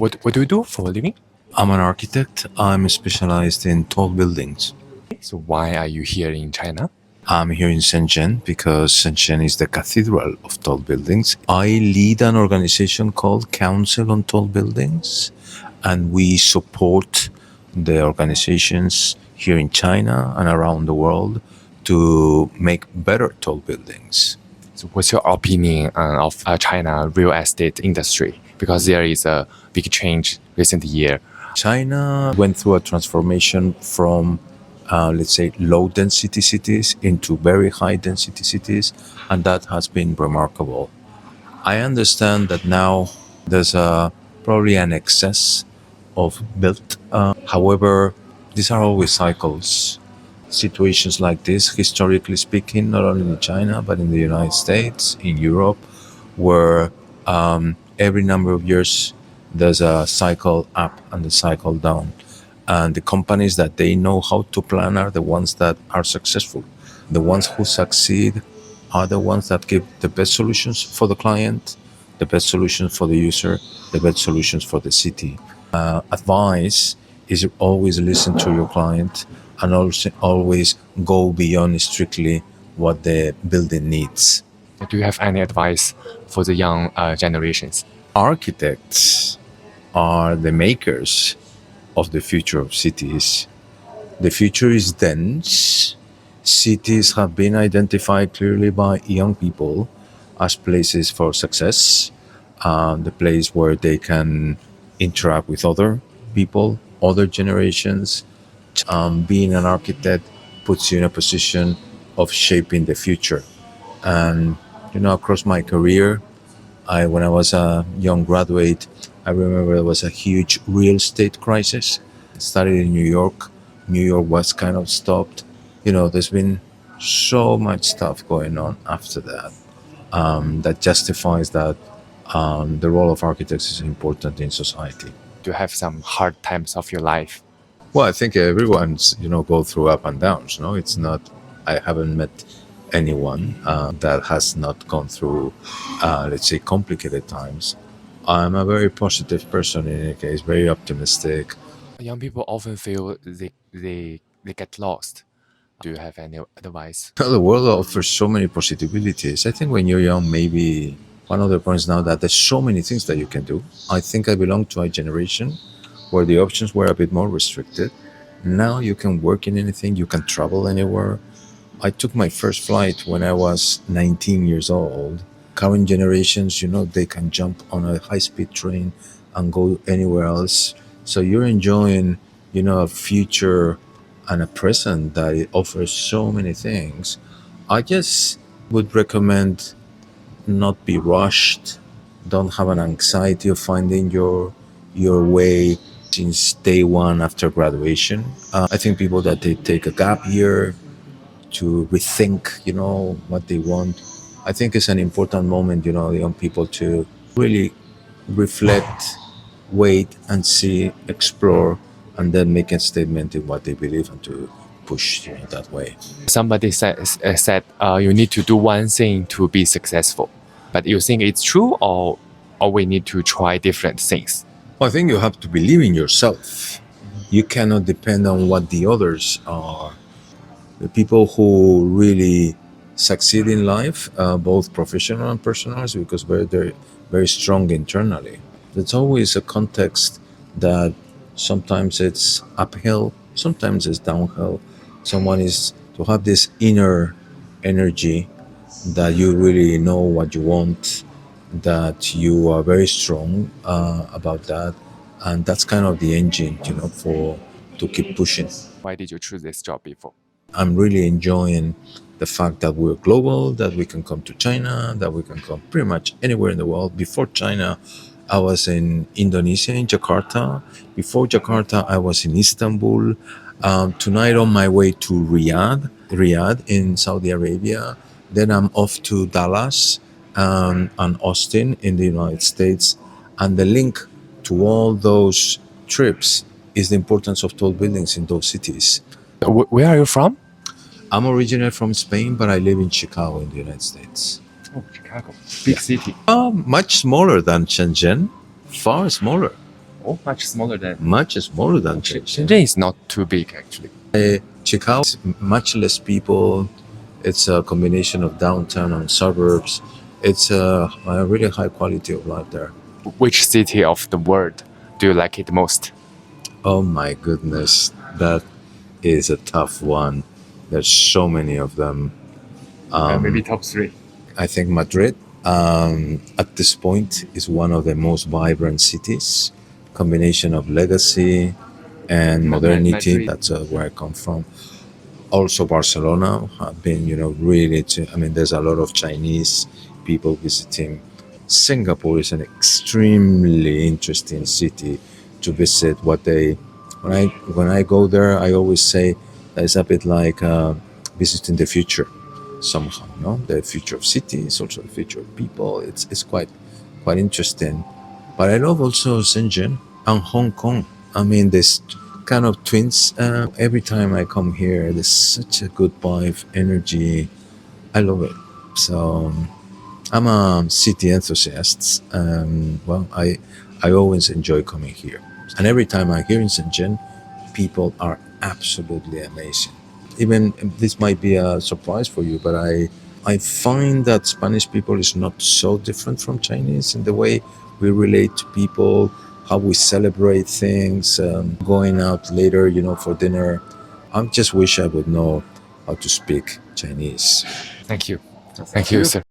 What do you do for a living? I'm an architect. I'm specialized in tall buildings. So why are you here in China? I'm here in Shenzhen because Shenzhen is the cathedral of tall buildings. I lead an organization called Council on Tall Buildings, and we support the organizations here in China and around the world to make better tall buildings. So what's your opinion of China real estate industry? Because there is a big change recent year. China went through a transformation from, let's say, low density cities into very high density cities, and that has been remarkable. I understand that now there's probably an excess of built. However, these are always cycles. Situations like this, historically speaking, not only in China, but in the United States, in Europe, where every number of years there's a cycle up and a cycle down. And the companies that they know how to plan are the ones that are successful. The ones who succeed are the ones that give the best solutions for the client, the best solutions for the user, the best solutions for the city. Advice is always listen to your client and also always go beyond strictly what the building needs. Do you have any advice for the young generations? Architects are the makers of the future of cities. The future is dense. Cities have been identified clearly by young people as places for success, the place where they can interact with other people, other generations. Being an architect puts you in a position of shaping the future. And, across my career, when I was a young graduate, I remember there was a huge real estate crisis. It started in New York. New York was kind of stopped. There's been so much stuff going on after that that justifies that the role of architects is important in society. Do you have some hard times of your life? Well, I think everyone's, go through up and downs. It's not, I haven't met anyone that has not gone through, let's say, complicated times. I'm a very positive person in any case, very optimistic. Young people often feel they get lost. Do you have any advice? Well, the world offers so many possibilities. I think when you're young, maybe one of the points now that there's so many things that you can do. I think I belong to a generation where the options were a bit more restricted. Now you can work in anything, you can travel anywhere. I took my first flight when I was 19 years old. Current generations, they can jump on a high-speed train and go anywhere else. So you're enjoying, a future and a present that it offers so many things. I just would recommend not be rushed. Don't have an anxiety of finding your way since day one after graduation. I think people that they take a gap year to rethink, what they want. I think it's an important moment, young people to really reflect, wait and see, explore, and then make a statement in what they believe and to push that way. Somebody said you need to do one thing to be successful. But you think it's true or we need to try different things? Well, I think you have to believe in yourself. You cannot depend on what the others are. The people who really succeed in life, both professional and personal, is because they're very strong internally. There's always a context that sometimes it's uphill, sometimes it's downhill. Someone is to have this inner energy that you really know what you want, that you are very strong about that, and that's kind of the engine, to keep pushing. Why did you choose this job before? I'm really enjoying the fact that we're global, that we can come to China, that we can come pretty much anywhere in the world. Before China, I was in Indonesia, in Jakarta. Before Jakarta, I was in Istanbul. Tonight on my way to Riyadh in Saudi Arabia. Then I'm off to Dallas and Austin in the United States. And the link to all those trips is the importance of tall buildings in those cities. Where are you from? I'm originally from Spain, but I live in Chicago in the United States. Oh, Chicago. Big city. Much smaller than Shenzhen, far smaller. Oh, much smaller than much smaller than Shenzhen. Shenzhen is not too big actually. Chicago is much less people. It's a combination of downtown and suburbs. It's a really high quality of life there. Which city of the world do you like it most? Oh my goodness, that is a tough one. There's so many of them. Maybe top 3. I think Madrid, at this point, is one of the most vibrant cities. Combination of legacy and modernity. Madrid. That's where I come from. Also, Barcelona. I've been, really. There's a lot of Chinese people visiting. Singapore is an extremely interesting city to visit. When I go there, I always say that it's a bit like visiting the future somehow. The future of cities, also the future of people. It's quite interesting. But I love also Shenzhen and Hong Kong. This kind of twins. Every time I come here, there's such a good vibe, energy. I love it. So I'm a city enthusiast. I always enjoy coming here. And every time I'm here in Shenzhen, people are absolutely amazing. Even this might be a surprise for you, but I find that Spanish people is not so different from Chinese in the way we relate to people, how we celebrate things, going out later, for dinner. I just wish I would know how to speak Chinese. Thank you. Thank you, sir.